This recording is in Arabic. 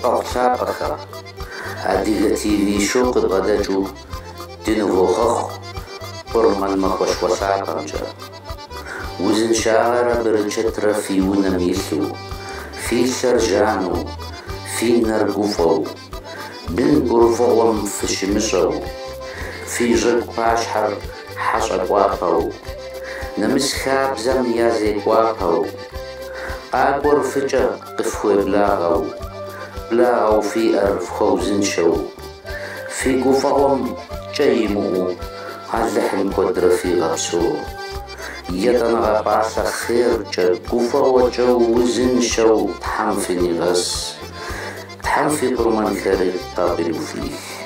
أغلابك أديك تيفي شو قبضجو دينو خخ برمان مخوش وساقنجا وزن شاغر برجت رفيونا ميسو في سرجانو في نرقفو بن قرفوهم في شمسو في جد باشحر حشق واقو نمس خاب زم يازيك واقو أقور فجأ قفو بلاغو في أرف خوزن شو في قفوهم جيمو هاللحن قدر في غبسو يدنا غباس خير جد قفو جوزن شو تحنفني غس تحنفي برمان خير قابل فيه